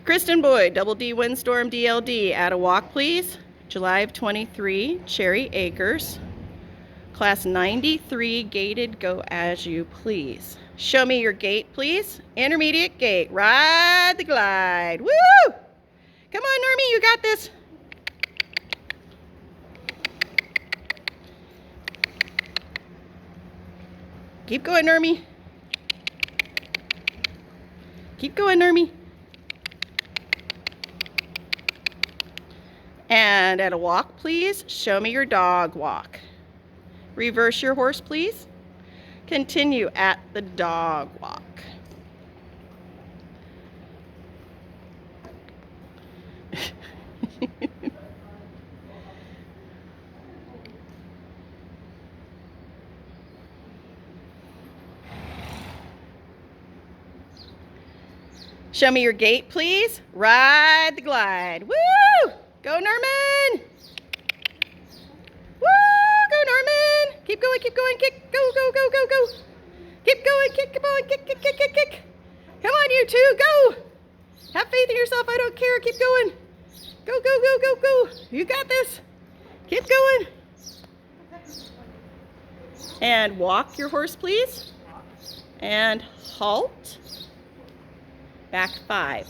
Kristen Boyd, Double D Windstorm DLD, at a walk please. July of 23, Cherry Acres. Class 93, gated, go as you please. Show me your gait, please. Intermediate gait, ride the glide. Woo! Come on, Normie, you got this. Keep going, Normie. Keep going, Normie. And at a walk, please, show me your dog walk. Reverse your horse, please. Continue at the dog walk. Show me your gait, please. Ride the glide. Woo! Go, Norman! Woo! Go, Norman! Keep going, kick. Go, go, go, go, go. Keep going, kick, come on, kick, kick, kick, kick, kick. Come on, you two, go! Have faith in yourself, I don't care, keep going. Go, go, go, go, go. You got this. Keep going. And walk your horse, please. And halt. Back 5.